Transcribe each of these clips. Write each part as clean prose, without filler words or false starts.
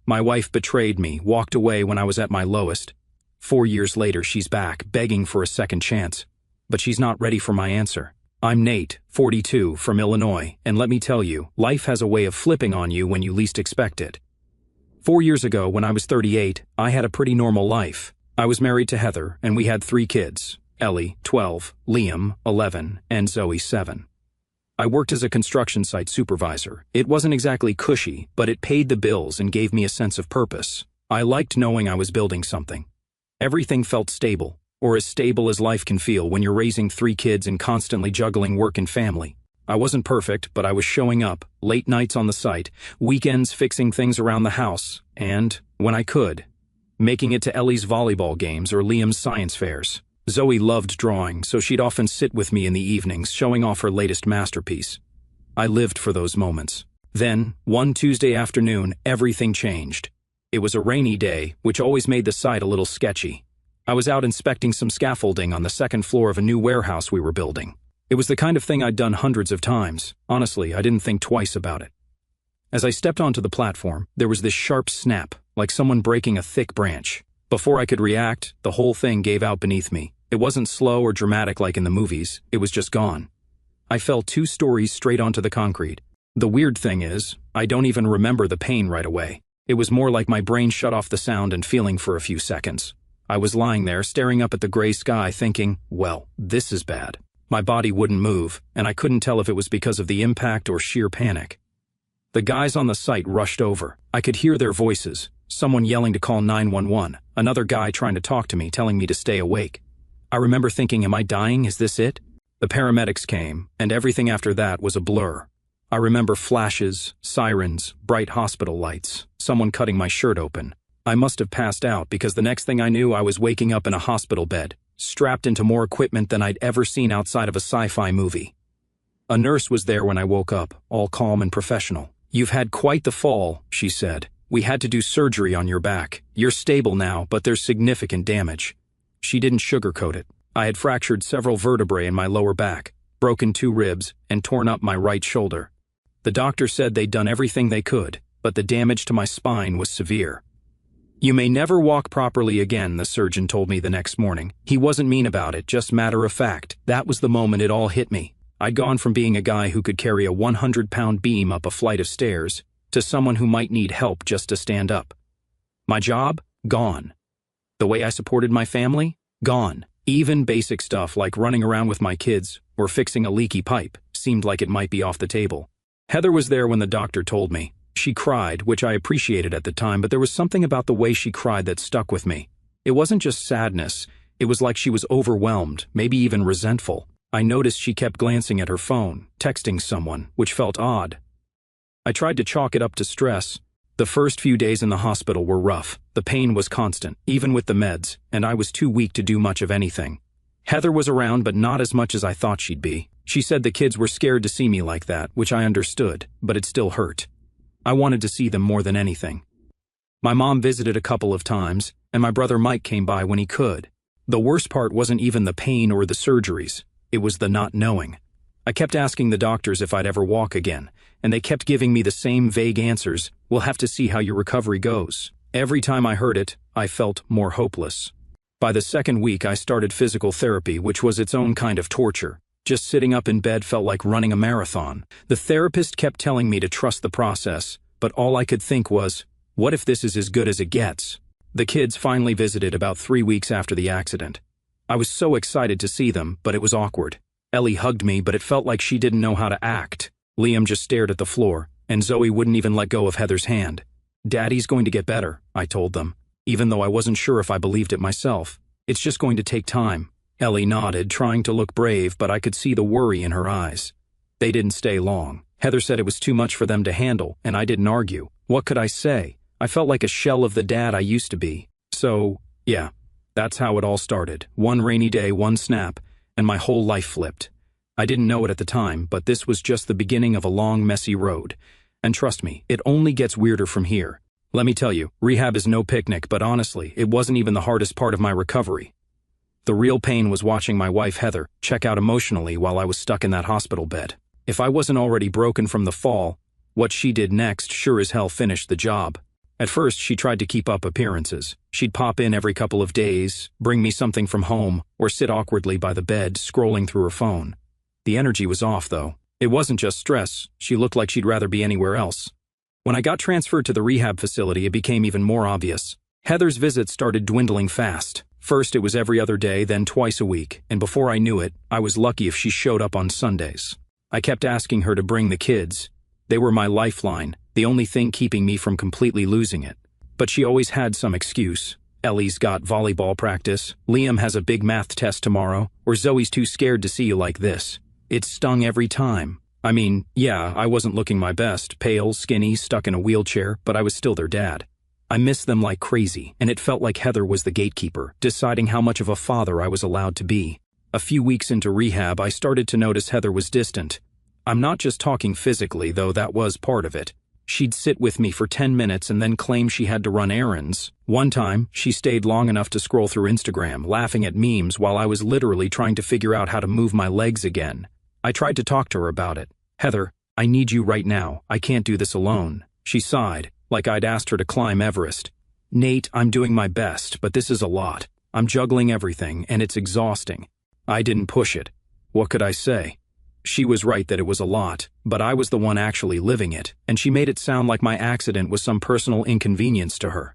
My wife betrayed me, walked away when I was at my lowest. 4 years later, she's back, begging for a second chance. But she's not ready for my answer. I'm Nate, 42, from Illinois, and let me tell you, life has a way of flipping on you when you least expect it. 4 years ago, when I was 38, I had a pretty normal life. I was married to Heather, and we had 3 kids: Ellie, 12, Liam, 11, and Zoe, 7. I worked as a construction site supervisor. It wasn't exactly cushy, but it paid the bills and gave me a sense of purpose. I liked knowing I was building something. Everything felt stable, or as stable as life can feel when you're raising 3 kids and constantly juggling work and family. I wasn't perfect, but I was showing up, late nights on the site, weekends fixing things around the house, and, when I could, making it to Ellie's volleyball games or Liam's science fairs. Zoe loved drawing, so she'd often sit with me in the evenings, showing off her latest masterpiece. I lived for those moments. Then, one Tuesday afternoon, everything changed. It was a rainy day, which always made the site a little sketchy. I was out inspecting some scaffolding on the second floor of a new warehouse we were building. It was the kind of thing I'd done hundreds of times. Honestly, I didn't think twice about it. As I stepped onto the platform, there was this sharp snap, like someone breaking a thick branch. Before I could react, the whole thing gave out beneath me. It wasn't slow or dramatic like in the movies, it was just gone. I fell 2 stories straight onto the concrete. The weird thing is, I don't even remember the pain right away. It was more like my brain shut off the sound and feeling for a few seconds. I was lying there, staring up at the gray sky, thinking, well, this is bad. My body wouldn't move, and I couldn't tell if it was because of the impact or sheer panic. The guys on the site rushed over. I could hear their voices, someone yelling to call 911, another guy trying to talk to me, telling me to stay awake. I remember thinking, am I dying? Is this it? The paramedics came, and everything after that was a blur. I remember flashes, sirens, bright hospital lights, someone cutting my shirt open. I must have passed out because the next thing I knew, I was waking up in a hospital bed, strapped into more equipment than I'd ever seen outside of a sci-fi movie. A nurse was there when I woke up, all calm and professional. You've had quite the fall, she said. We had to do surgery on your back. You're stable now, but there's significant damage. She didn't sugarcoat it. I had fractured several vertebrae in my lower back, broken 2 ribs, and torn up my right shoulder. The doctor said they'd done everything they could, but the damage to my spine was severe. You may never walk properly again, the surgeon told me the next morning. He wasn't mean about it, just matter of fact. That was the moment it all hit me. I'd gone from being a guy who could carry a 100-pound beam up a flight of stairs to someone who might need help just to stand up. My job? Gone. The way I supported my family? Gone. Even basic stuff like running around with my kids or fixing a leaky pipe seemed like it might be off the table. Heather was there when the doctor told me. She cried, which I appreciated at the time, but there was something about the way she cried that stuck with me. It wasn't just sadness. It was like she was overwhelmed, maybe even resentful. I noticed she kept glancing at her phone, texting someone, which felt odd. I tried to chalk it up to stress. The first few days in the hospital were rough. The pain was constant, even with the meds, and I was too weak to do much of anything. Heather was around, but not as much as I thought she'd be. She said the kids were scared to see me like that, which I understood, but it still hurt. I wanted to see them more than anything. My mom visited a couple of times, and my brother Mike came by when he could. The worst part wasn't even the pain or the surgeries. It was the not knowing. I kept asking the doctors if I'd ever walk again, and they kept giving me the same vague answers. We'll have to see how your recovery goes. Every time I heard it, I felt more hopeless. By the second week, I started physical therapy, which was its own kind of torture. Just sitting up in bed felt like running a marathon. The therapist kept telling me to trust the process, but all I could think was, what if this is as good as it gets? The kids finally visited about 3 weeks after the accident. I was so excited to see them, but it was awkward. Ellie hugged me, but it felt like she didn't know how to act. Liam just stared at the floor, and Zoe wouldn't even let go of Heather's hand. Daddy's going to get better, I told them, even though I wasn't sure if I believed it myself. It's just going to take time. Ellie nodded, trying to look brave, but I could see the worry in her eyes. They didn't stay long. Heather said it was too much for them to handle, and I didn't argue. What could I say? I felt like a shell of the dad I used to be. So, yeah, that's how it all started. One rainy day, one snap, and my whole life flipped. I didn't know it at the time, but this was just the beginning of a long, messy road. And trust me, it only gets weirder from here. Let me tell you, rehab is no picnic, but honestly, it wasn't even the hardest part of my recovery. The real pain was watching my wife Heather check out emotionally while I was stuck in that hospital bed. If I wasn't already broken from the fall, what she did next sure as hell finished the job. At first, she tried to keep up appearances. She'd pop in every couple of days, bring me something from home, or sit awkwardly by the bed, scrolling through her phone. The energy was off, though. It wasn't just stress. She looked like she'd rather be anywhere else. When I got transferred to the rehab facility, it became even more obvious. Heather's visits started dwindling fast. First, it was every other day, then twice a week, and before I knew it, I was lucky if she showed up on Sundays. I kept asking her to bring the kids. They were my lifeline, the only thing keeping me from completely losing it. But she always had some excuse. Ellie's got volleyball practice, Liam has a big math test tomorrow, or Zoe's too scared to see you like this. It stung every time. I mean, yeah, I wasn't looking my best, pale, skinny, stuck in a wheelchair, but I was still their dad. I missed them like crazy, and it felt like Heather was the gatekeeper, deciding how much of a father I was allowed to be. A few weeks into rehab, I started to notice Heather was distant. I'm not just talking physically, though that was part of it. She'd sit with me for 10 minutes and then claim she had to run errands. One time, she stayed long enough to scroll through Instagram, laughing at memes while I was literally trying to figure out how to move my legs again. I tried to talk to her about it. "Heather, I need you right now. I can't do this alone." She sighed, like I'd asked her to climb Everest. "Nate, I'm doing my best, but this is a lot. I'm juggling everything, and it's exhausting." I didn't push it. What could I say? She was right that it was a lot, but I was the one actually living it, and she made it sound like my accident was some personal inconvenience to her.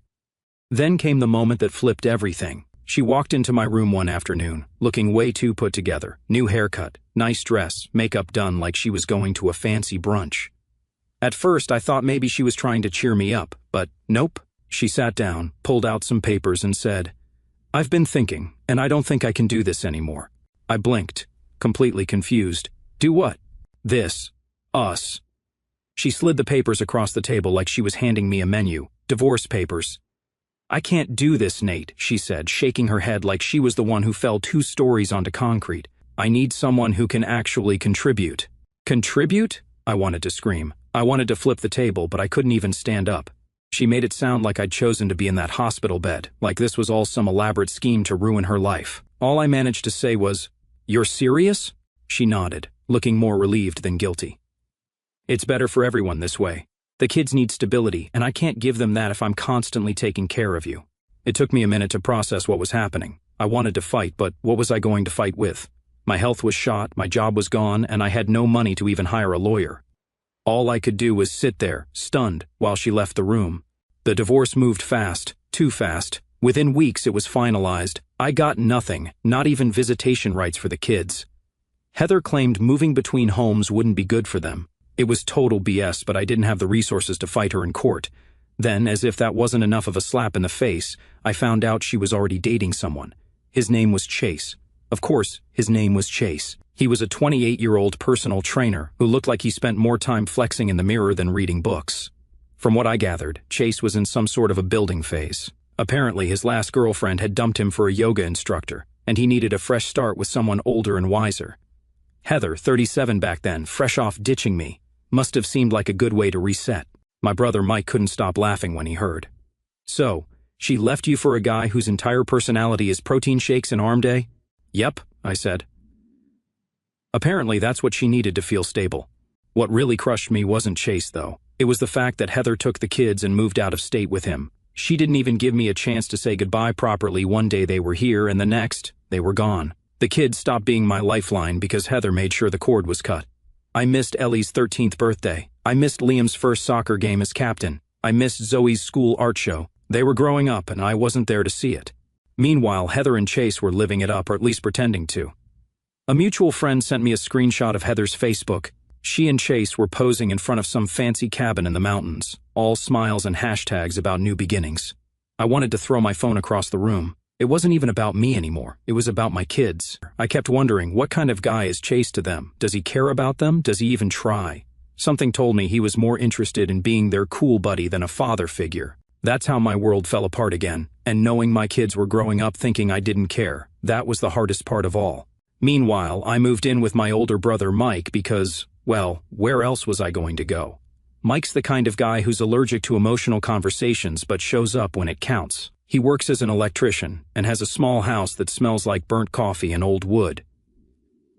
Then came the moment that flipped everything. She walked into my room one afternoon, looking way too put together. New haircut, nice dress, makeup done like she was going to a fancy brunch. At first, I thought maybe she was trying to cheer me up, but nope. She sat down, pulled out some papers, and said, "I've been thinking, and I don't think I can do this anymore." I blinked, completely confused. "Do what?" "This. Us." She slid the papers across the table like she was handing me a menu. "Divorce papers." "I can't do this, Nate," she said, shaking her head like she was the one who fell 2 stories onto concrete. "I need someone who can actually contribute." "Contribute?" I wanted to scream. I wanted to flip the table, but I couldn't even stand up. She made it sound like I'd chosen to be in that hospital bed, like this was all some elaborate scheme to ruin her life. All I managed to say was, "You're serious?" She nodded, looking more relieved than guilty. "It's better for everyone this way. The kids need stability, and I can't give them that if I'm constantly taking care of you." It took me a minute to process what was happening. I wanted to fight, but what was I going to fight with? My health was shot, my job was gone, and I had no money to even hire a lawyer. All I could do was sit there, stunned, while she left the room. The divorce moved fast, too fast. Within weeks it was finalized. I got nothing, not even visitation rights for the kids. Heather claimed moving between homes wouldn't be good for them. It was total BS, but I didn't have the resources to fight her in court. Then, as if that wasn't enough of a slap in the face, I found out she was already dating someone. His name was Chase. Of course, his name was Chase. He was a 28-year-old personal trainer who looked like he spent more time flexing in the mirror than reading books. From what I gathered, Chase was in some sort of a building phase. Apparently, his last girlfriend had dumped him for a yoga instructor, and he needed a fresh start with someone older and wiser. Heather, 37 back then, fresh off ditching me, must have seemed like a good way to reset. My brother Mike couldn't stop laughing when he heard. "So, she left you for a guy whose entire personality is protein shakes and arm day?" "Yep," I said. Apparently that's what she needed to feel stable. What really crushed me wasn't Chase, though. It was the fact that Heather took the kids and moved out of state with him. She didn't even give me a chance to say goodbye properly. One day they were here, and the next, they were gone. The kids stopped being my lifeline because Heather made sure the cord was cut. I missed Ellie's 13th birthday. I missed Liam's first soccer game as captain. I missed Zoe's school art show. They were growing up, and I wasn't there to see it. Meanwhile, Heather and Chase were living it up, or at least pretending to. A mutual friend sent me a screenshot of Heather's Facebook. She and Chase were posing in front of some fancy cabin in the mountains, all smiles and hashtags about new beginnings. I wanted to throw my phone across the room. It wasn't even about me anymore. It was about my kids. I kept wondering, what kind of guy is Chase to them? Does he care about them? Does he even try? Something told me he was more interested in being their cool buddy than a father figure. That's how my world fell apart again, and knowing my kids were growing up thinking I didn't care, that was the hardest part of all. Meanwhile, I moved in with my older brother Mike because, well, where else was I going to go? Mike's the kind of guy who's allergic to emotional conversations but shows up when it counts. He works as an electrician and has a small house that smells like burnt coffee and old wood.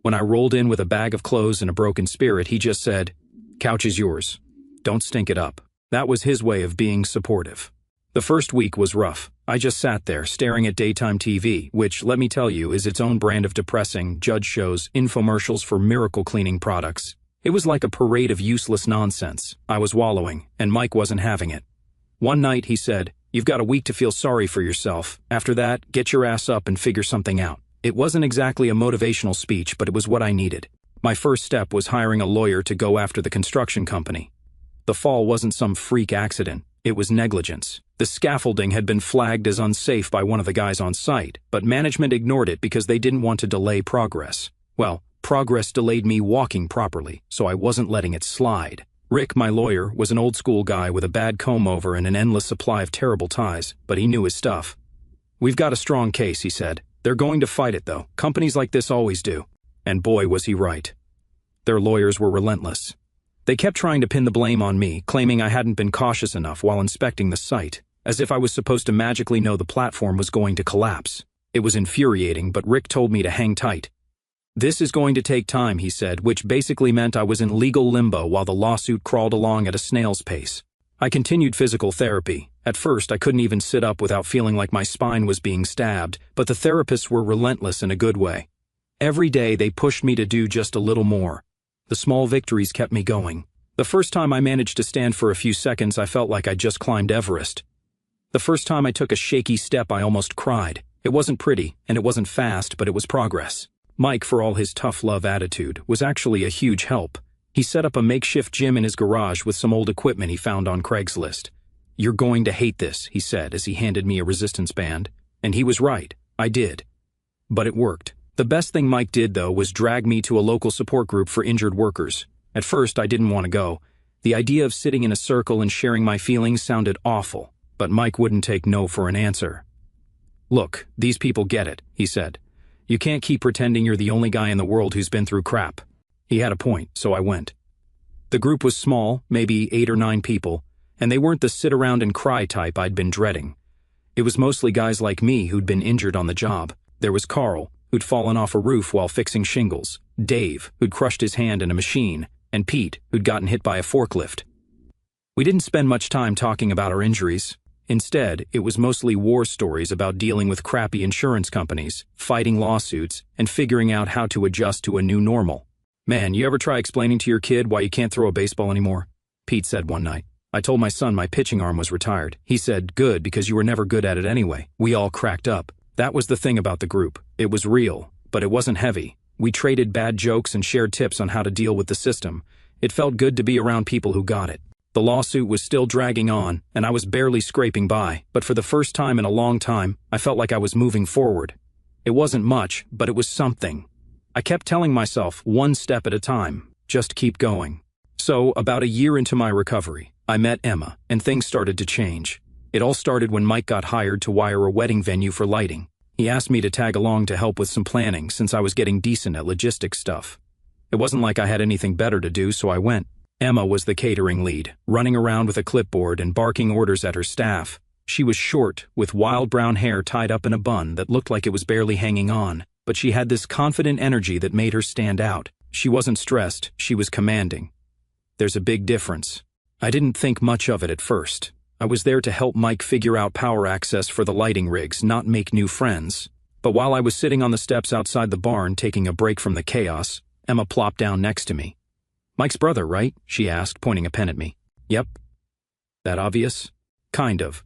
When I rolled in with a bag of clothes and a broken spirit, he just said, "Couch is yours. Don't stink it up." That was his way of being supportive. The first week was rough. I just sat there, staring at daytime TV, which, let me tell you, is its own brand of depressing, judge shows, infomercials for miracle cleaning products. It was like a parade of useless nonsense. I was wallowing, and Mike wasn't having it. One night, he said, "You've got a week to feel sorry for yourself. After that, get your ass up and figure something out." It wasn't exactly a motivational speech, but it was what I needed. My first step was hiring a lawyer to go after the construction company. The fall wasn't some freak accident. It was negligence. The scaffolding had been flagged as unsafe by one of the guys on site, but management ignored it because they didn't want to delay progress. Well, progress delayed me walking properly, so I wasn't letting it slide. Rick, my lawyer, was an old-school guy with a bad comb-over and an endless supply of terrible ties, but he knew his stuff. "We've got a strong case," he said. "They're going to fight it, though. Companies like this always do." And boy, was he right. Their lawyers were relentless. They kept trying to pin the blame on me, claiming I hadn't been cautious enough while inspecting the site, as if I was supposed to magically know the platform was going to collapse. It was infuriating, but Rick told me to hang tight. "This is going to take time," he said, which basically meant I was in legal limbo while the lawsuit crawled along at a snail's pace. I continued physical therapy. At first, I couldn't even sit up without feeling like my spine was being stabbed, but the therapists were relentless in a good way. Every day, they pushed me to do just a little more. The small victories kept me going. The first time I managed to stand for a few seconds, I felt like I'd just climbed Everest. The first time I took a shaky step, I almost cried. It wasn't pretty, and it wasn't fast, but it was progress. Mike, for all his tough love attitude, was actually a huge help. He set up a makeshift gym in his garage with some old equipment he found on Craigslist. "You're going to hate this," he said as he handed me a resistance band. And he was right. I did. But it worked. The best thing Mike did, though, was drag me to a local support group for injured workers. At first, I didn't want to go. The idea of sitting in a circle and sharing my feelings sounded awful, but Mike wouldn't take no for an answer. "Look, these people get it," he said. "You can't keep pretending you're the only guy in the world who's been through crap." He had a point, so I went. The group was small, maybe 8 or 9 people, and they weren't the sit-around-and-cry type I'd been dreading. It was mostly guys like me who'd been injured on the job. There was Carl, who'd fallen off a roof while fixing shingles, Dave, who'd crushed his hand in a machine, and Pete, who'd gotten hit by a forklift. We didn't spend much time talking about our injuries. Instead, it was mostly war stories about dealing with crappy insurance companies, fighting lawsuits, and figuring out how to adjust to a new normal. "Man, you ever try explaining to your kid why you can't throw a baseball anymore?" Pete said one night. "I told my son my pitching arm was retired. He said, 'Good, because you were never good at it anyway.'" We all cracked up. That was the thing about the group. It was real, but it wasn't heavy. We traded bad jokes and shared tips on how to deal with the system. It felt good to be around people who got it. The lawsuit was still dragging on, and I was barely scraping by, but for the first time in a long time, I felt like I was moving forward. It wasn't much, but it was something. I kept telling myself, one step at a time, just keep going. So, about a year into my recovery, I met Emma, and things started to change. It all started when Mike got hired to wire a wedding venue for lighting. He asked me to tag along to help with some planning since I was getting decent at logistics stuff. It wasn't like I had anything better to do, so I went. Emma was the catering lead, running around with a clipboard and barking orders at her staff. She was short, with wild brown hair tied up in a bun that looked like it was barely hanging on, but she had this confident energy that made her stand out. She wasn't stressed, she was commanding. There's a big difference. I didn't think much of it at first. I was there to help Mike figure out power access for the lighting rigs, not make new friends. But while I was sitting on the steps outside the barn taking a break from the chaos, Emma plopped down next to me. "Mike's brother, right?" she asked, pointing a pen at me. "Yep." "That obvious?" "Kind of.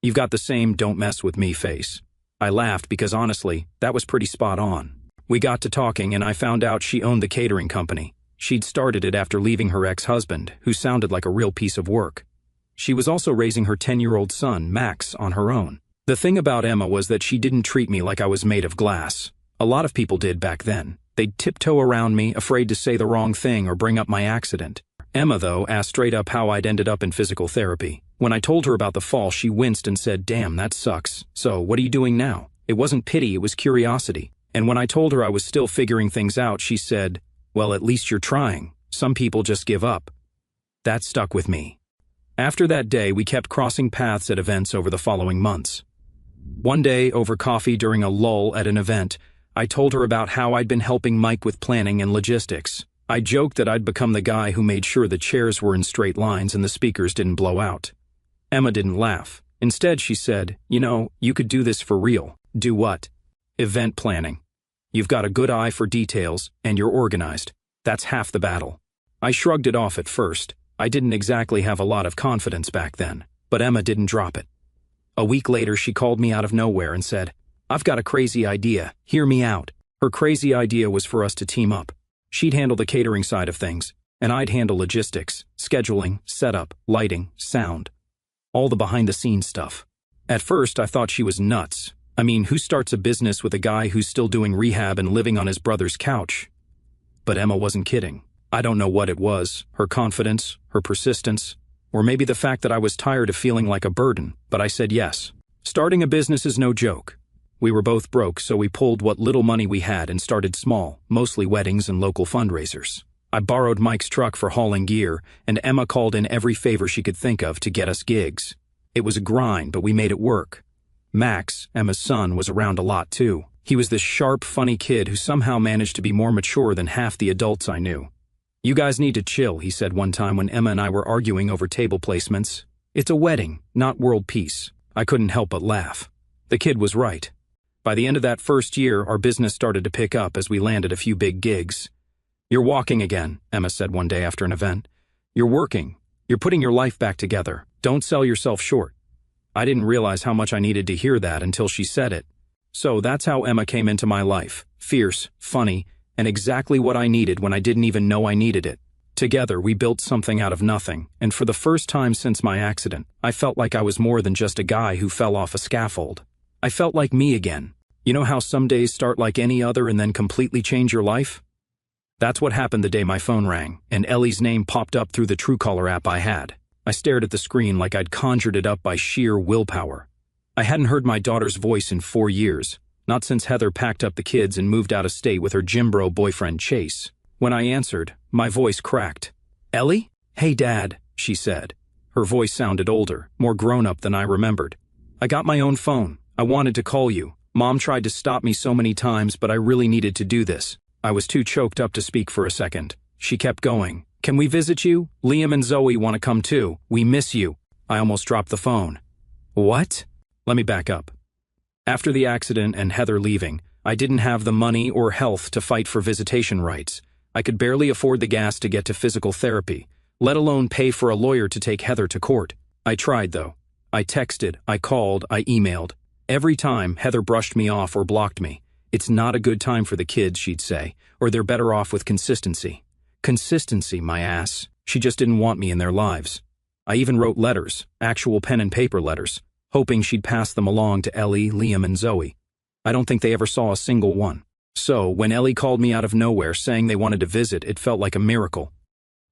You've got the same don't mess with me face." I laughed because honestly, that was pretty spot on. We got to talking and I found out she owned the catering company. She'd started it after leaving her ex-husband, who sounded like a real piece of work. She was also raising her 10-year-old son, Max, on her own. The thing about Emma was that she didn't treat me like I was made of glass. A lot of people did back then. They'd tiptoe around me, afraid to say the wrong thing or bring up my accident. Emma, though, asked straight up how I'd ended up in physical therapy. When I told her about the fall, she winced and said, "Damn, that sucks. So, what are you doing now?" It wasn't pity, it was curiosity. And when I told her I was still figuring things out, she said, "Well, at least you're trying. Some people just give up." That stuck with me. After that day, we kept crossing paths at events over the following months. One day, over coffee during a lull at an event, I told her about how I'd been helping Mike with planning and logistics. I joked that I'd become the guy who made sure the chairs were in straight lines and the speakers didn't blow out. Emma didn't laugh. Instead, she said, "You know, you could do this for real." "Do what?" "Event planning. You've got a good eye for details, and you're organized. That's half the battle." I shrugged it off at first. I didn't exactly have a lot of confidence back then, but Emma didn't drop it. A week later, she called me out of nowhere and said, "I've got a crazy idea. Hear me out." Her crazy idea was for us to team up. She'd handle the catering side of things, and I'd handle logistics, scheduling, setup, lighting, sound, all the behind-the-scenes stuff. At first, I thought she was nuts. I mean, who starts a business with a guy who's still doing rehab and living on his brother's couch? But Emma wasn't kidding. I don't know what it was, her confidence, her persistence, or maybe the fact that I was tired of feeling like a burden, but I said yes. Starting a business is no joke. We were both broke, so we pulled what little money we had and started small, mostly weddings and local fundraisers. I borrowed Mike's truck for hauling gear, and Emma called in every favor she could think of to get us gigs. It was a grind, but we made it work. Max, Emma's son, was around a lot too. He was this sharp, funny kid who somehow managed to be more mature than half the adults I knew. "You guys need to chill," he said one time when Emma and I were arguing over table placements. "It's a wedding, not world peace." I couldn't help but laugh. The kid was right. By the end of that first year, our business started to pick up as we landed a few big gigs. "You're walking again," Emma said one day after an event. "You're working. You're putting your life back together. Don't sell yourself short." I didn't realize how much I needed to hear that until she said it. So that's how Emma came into my life. Fierce, funny, and exactly what I needed when I didn't even know I needed it. Together, we built something out of nothing, and for the first time since my accident, I felt like I was more than just a guy who fell off a scaffold. I felt like me again. You know how some days start like any other and then completely change your life? That's what happened the day my phone rang, and Ellie's name popped up through the Truecaller app I had. I stared at the screen like I'd conjured it up by sheer willpower. I hadn't heard my daughter's voice in 4 years, not since Heather packed up the kids and moved out of state with her gym bro boyfriend Chase. When I answered, my voice cracked. "Ellie? Hey, Dad," she said. Her voice sounded older, more grown-up than I remembered. "I got my own phone. I wanted to call you. Mom tried to stop me so many times, but I really needed to do this." I was too choked up to speak for a second. She kept going. "Can we visit you? Liam and Zoe want to come too. We miss you." I almost dropped the phone. "What?" Let me back up. After the accident and Heather leaving, I didn't have the money or health to fight for visitation rights. I could barely afford the gas to get to physical therapy, let alone pay for a lawyer to take Heather to court. I tried, though. I texted, I called, I emailed. Every time, Heather brushed me off or blocked me. "It's not a good time for the kids," she'd say, "or they're better off with consistency." Consistency, my ass. She just didn't want me in their lives. I even wrote letters, actual pen and paper letters, hoping she'd pass them along to Ellie, Liam, and Zoe. I don't think they ever saw a single one. So, when Ellie called me out of nowhere saying they wanted to visit, it felt like a miracle.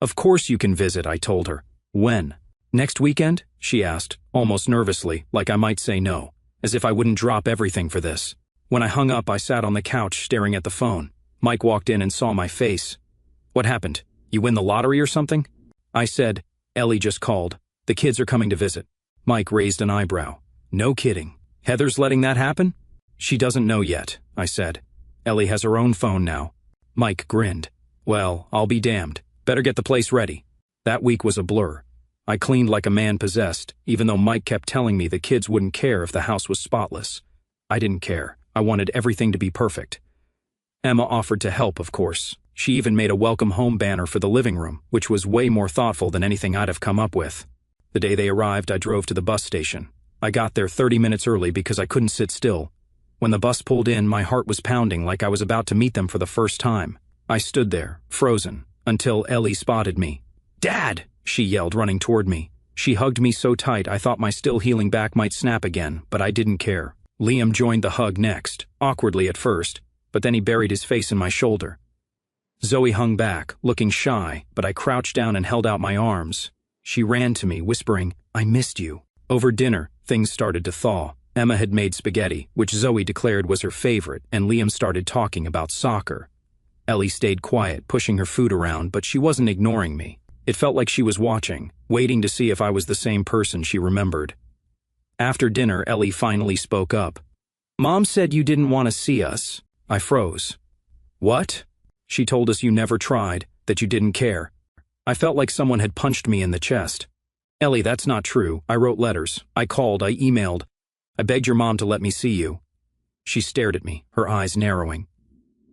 "Of course you can visit," I told her. "When?" "Next weekend?" she asked, almost nervously, like I might say no, as if I wouldn't drop everything for this. When I hung up, I sat on the couch staring at the phone. Mike walked in and saw my face. "What happened? You win the lottery or something?" I said, "Ellie just called. The kids are coming to visit." Mike raised an eyebrow. "No kidding. Heather's letting that happen?" "She doesn't know yet," I said. "Ellie has her own phone now." Mike grinned. "Well, I'll be damned. Better get the place ready." That week was a blur. I cleaned like a man possessed, even though Mike kept telling me the kids wouldn't care if the house was spotless. I didn't care. I wanted everything to be perfect. Emma offered to help, of course. She even made a welcome home banner for the living room, which was way more thoughtful than anything I'd have come up with. The day they arrived, I drove to the bus station. I got there 30 minutes early because I couldn't sit still. When the bus pulled in, my heart was pounding like I was about to meet them for the first time. I stood there, frozen, until Ellie spotted me. "Dad!" she yelled, running toward me. She hugged me so tight I thought my still healing back might snap again, but I didn't care. Liam joined the hug next, awkwardly at first, but then he buried his face in my shoulder. Zoe hung back, looking shy, but I crouched down and held out my arms. She ran to me, whispering, "I missed you." Over dinner, things started to thaw. Emma had made spaghetti, which Zoe declared was her favorite, and Liam started talking about soccer. Ellie stayed quiet, pushing her food around, but she wasn't ignoring me. It felt like she was watching, waiting to see if I was the same person she remembered. After dinner, Ellie finally spoke up. "Mom said you didn't want to see us." I froze. "What?" "She told us you never tried. that you didn't care. I felt like someone had punched me in the chest. Ellie, that's not true. I wrote letters. I called. I emailed. I begged your mom to let me see you. She stared at me, her eyes narrowing.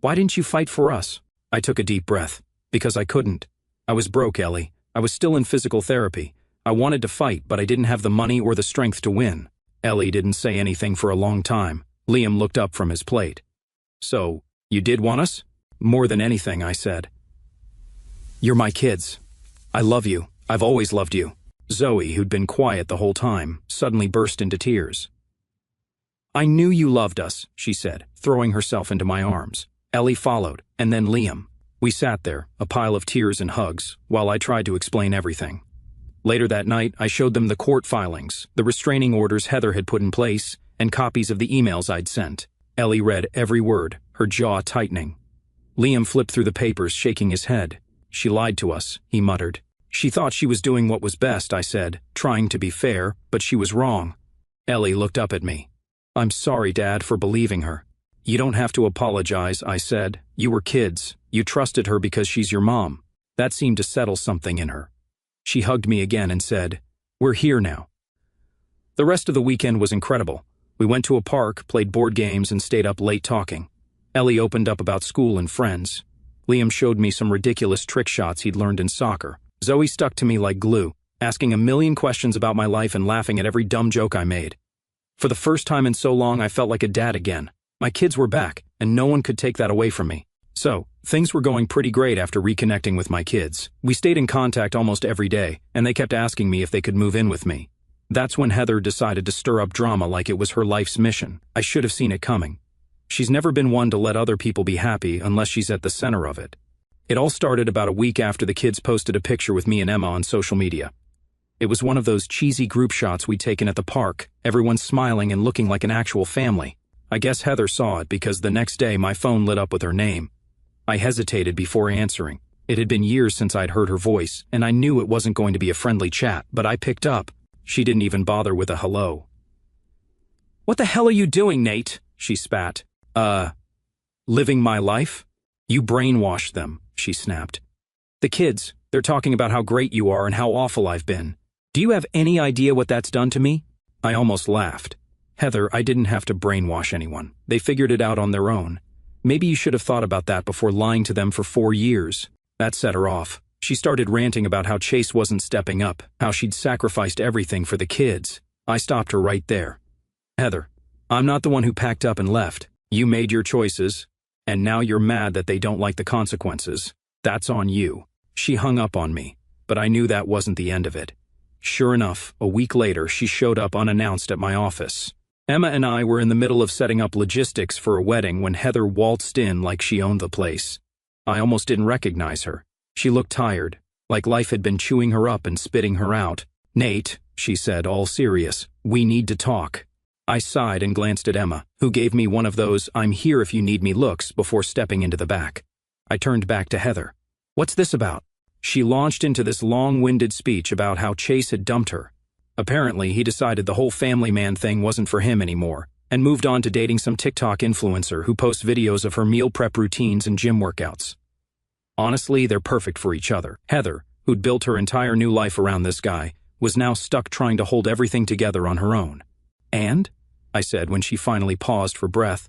Why didn't you fight for us? I took a deep breath. Because I couldn't. I was broke, Ellie. I was still in physical therapy. I wanted to fight, but I didn't have the money or the strength to win. Ellie didn't say anything for a long time. Liam looked up from his plate. So, you did want us? More than anything, I said. You're my kids. I love you. I've always loved you. Zoe, who'd been quiet the whole time, suddenly burst into tears. I knew you loved us, she said, throwing herself into my arms. Ellie followed, and then Liam. We sat there, a pile of tears and hugs, while I tried to explain everything. Later that night, I showed them the court filings, the restraining orders Heather had put in place, and copies of the emails I'd sent. Ellie read every word, her jaw tightening. Liam flipped through the papers, shaking his head. She lied to us, he muttered. She thought she was doing what was best, I said, trying to be fair, but she was wrong. Ellie looked up at me. I'm sorry, Dad, for believing her. You don't have to apologize, I said. You were kids. You trusted her because she's your mom. That seemed to settle something in her. She hugged me again and said, We're here now. The rest of the weekend was incredible. We went to a park, played board games, and stayed up late talking. Ellie opened up about school and friends. Liam showed me some ridiculous trick shots he'd learned in soccer. Zoe stuck to me like glue, asking a million questions about my life and laughing at every dumb joke I made. For the first time in so long, I felt like a dad again. My kids were back, and no one could take that away from me. So, things were going pretty great after reconnecting with my kids. We stayed in contact almost every day, and they kept asking me if they could move in with me. That's when Heather decided to stir up drama like it was her life's mission. I should have seen it coming. She's never been one to let other people be happy unless she's at the center of it. It all started about a week after the kids posted a picture with me and Emma on social media. It was one of those cheesy group shots we'd taken at the park, everyone smiling and looking like an actual family. I guess Heather saw it because the next day my phone lit up with her name. I hesitated before answering. It had been years since I'd heard her voice, and I knew it wasn't going to be a friendly chat, but I picked up. She didn't even bother with a hello. What the hell are you doing, Nate? She spat. Living my life? You brainwashed them, she snapped. The kids, they're talking about how great you are and how awful I've been. Do you have any idea what that's done to me? I almost laughed. Heather, I didn't have to brainwash anyone. They figured it out on their own. Maybe you should have thought about that before lying to them for 4 years. That set her off. She started ranting about how Chase wasn't stepping up, how she'd sacrificed everything for the kids. I stopped her right there. Heather, I'm not the one who packed up and left. You made your choices, and now you're mad that they don't like the consequences. That's on you. She hung up on me, but I knew that wasn't the end of it. Sure enough, a week later, she showed up unannounced at my office. Emma and I were in the middle of setting up logistics for a wedding when Heather waltzed in like she owned the place. I almost didn't recognize her. She looked tired, like life had been chewing her up and spitting her out. Nate, she said, all serious, we need to talk. I sighed and glanced at Emma, who gave me one of those I'm here if you need me looks before stepping into the back. I turned back to Heather. What's this about? She launched into this long-winded speech about how Chase had dumped her. Apparently, he decided the whole family man thing wasn't for him anymore, and moved on to dating some TikTok influencer who posts videos of her meal prep routines and gym workouts. Honestly, they're perfect for each other. Heather, who'd built her entire new life around this guy, was now stuck trying to hold everything together on her own. And? I said when she finally paused for breath.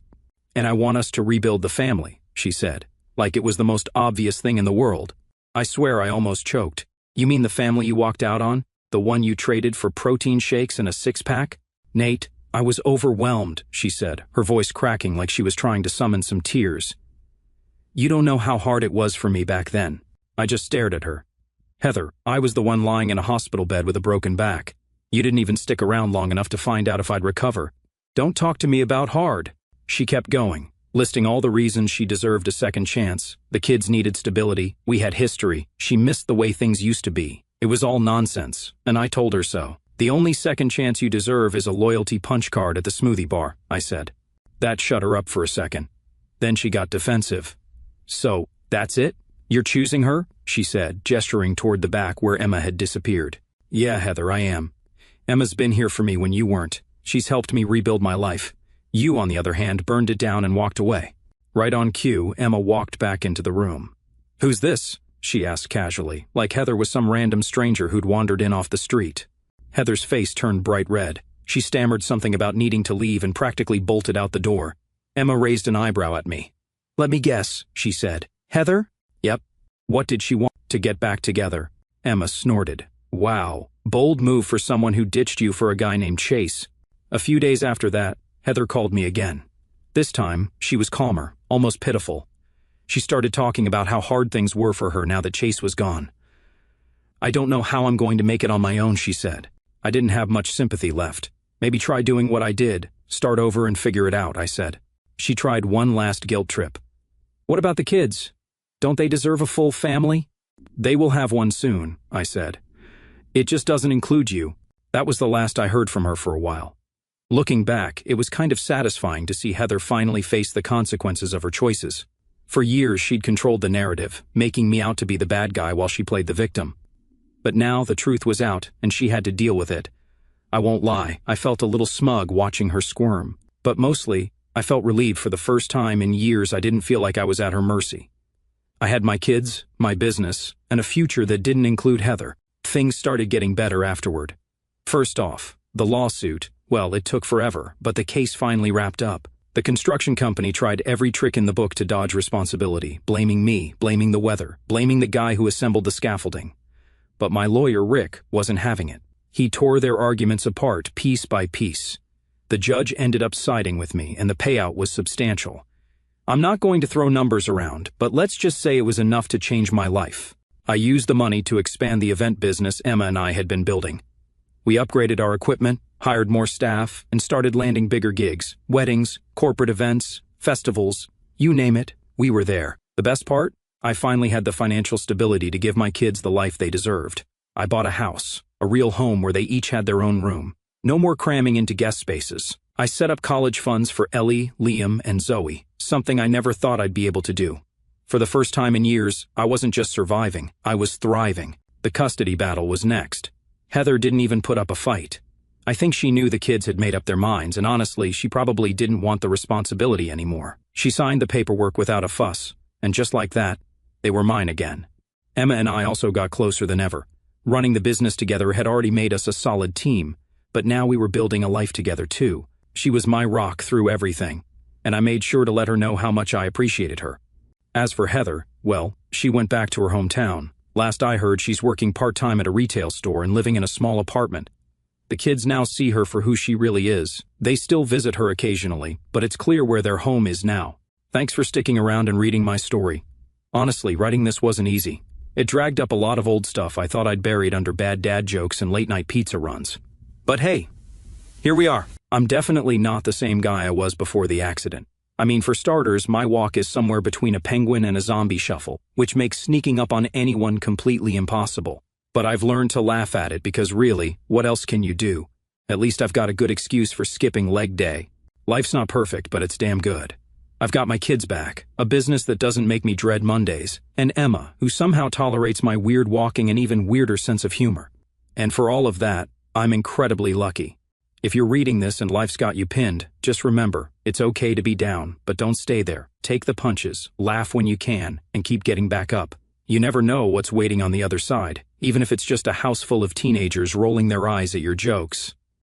And I want us to rebuild the family, she said, like it was the most obvious thing in the world. I swear I almost choked. You mean the family you walked out on? The one you traded for protein shakes and a six-pack? Nate, I was overwhelmed, she said, her voice cracking like she was trying to summon some tears. You don't know how hard it was for me back then. I just stared at her. Heather, I was the one lying in a hospital bed with a broken back. You didn't even stick around long enough to find out if I'd recover. Don't talk to me about hard. She kept going, listing all the reasons she deserved a second chance. The kids needed stability, we had history, she missed the way things used to be. It was all nonsense, and I told her so. The only second chance you deserve is a loyalty punch card at the smoothie bar, I said. That shut her up for a second. Then she got defensive. So, that's it? You're choosing her? She said, gesturing toward the back where Emma had disappeared. Yeah, Heather, I am. Emma's been here for me when you weren't. She's helped me rebuild my life. You, on the other hand, burned it down and walked away. Right on cue, Emma walked back into the room. Who's this? she asked casually, like Heather was some random stranger who'd wandered in off the street. Heather's face turned bright red. She stammered something about needing to leave and practically bolted out the door. Emma raised an eyebrow at me. "Let me guess," she said. "Heather?" "Yep." "What did she want?" "To get back together." Emma snorted. "Wow, bold move for someone who ditched you for a guy named Chase." A few days after that, Heather called me again. This time, she was calmer, almost pitiful. She started talking about how hard things were for her now that Chase was gone. "I don't know how I'm going to make it on my own," she said. I didn't have much sympathy left. "Maybe try doing what I did. Start over and figure it out," I said. She tried one last guilt trip. "What about the kids? Don't they deserve a full family?" "They will have one soon," I said. "It just doesn't include you." That was the last I heard from her for a while. Looking back, it was kind of satisfying to see Heather finally face the consequences of her choices. For years, she'd controlled the narrative, making me out to be the bad guy while she played the victim. But now the truth was out, and she had to deal with it. I won't lie, I felt a little smug watching her squirm. But mostly, I felt relieved. For the first time in years I didn't feel like I was at her mercy. I had my kids, my business, and a future that didn't include Heather. Things started getting better afterward. First off, the lawsuit, well, it took forever, but the case finally wrapped up. The construction company tried every trick in the book to dodge responsibility, blaming me, blaming the weather, blaming the guy who assembled the scaffolding. But my lawyer, Rick, wasn't having it. He tore their arguments apart piece by piece. The judge ended up siding with me, and the payout was substantial. I'm not going to throw numbers around, but let's just say it was enough to change my life. I used the money to expand the event business Emma and I had been building. We upgraded our equipment, hired more staff, and started landing bigger gigs, weddings, corporate events, festivals, you name it, we were there. The best part? I finally had the financial stability to give my kids the life they deserved. I bought a house, a real home where they each had their own room. No more cramming into guest spaces. I set up college funds for Ellie, Liam, and Zoe, something I never thought I'd be able to do. For the first time in years, I wasn't just surviving, I was thriving. The custody battle was next. Heather didn't even put up a fight. I think she knew the kids had made up their minds, and honestly, she probably didn't want the responsibility anymore. She signed the paperwork without a fuss, and just like that, they were mine again. Emma and I also got closer than ever. Running the business together had already made us a solid team, but now we were building a life together too. She was my rock through everything, and I made sure to let her know how much I appreciated her. As for Heather, well, she went back to her hometown. Last I heard, she's working part-time at a retail store and living in a small apartment. The kids now see her for who she really is. They still visit her occasionally, but it's clear where their home is now. Thanks for sticking around and reading my story. Honestly, writing this wasn't easy. It dragged up a lot of old stuff I thought I'd buried under bad dad jokes and late-night pizza runs. But hey, here we are. I'm definitely not the same guy I was before the accident. I mean, for starters, my walk is somewhere between a penguin and a zombie shuffle, which makes sneaking up on anyone completely impossible. But I've learned to laugh at it because really, what else can you do? At least I've got a good excuse for skipping leg day. Life's not perfect, but it's damn good. I've got my kids back, a business that doesn't make me dread Mondays, and Emma, who somehow tolerates my weird walking and even weirder sense of humor. And for all of that, I'm incredibly lucky. If you're reading this and life's got you pinned, just remember, it's okay to be down, but don't stay there. Take the punches, laugh when you can, and keep getting back up. You never know what's waiting on the other side, even if it's just a house full of teenagers rolling their eyes at your jokes.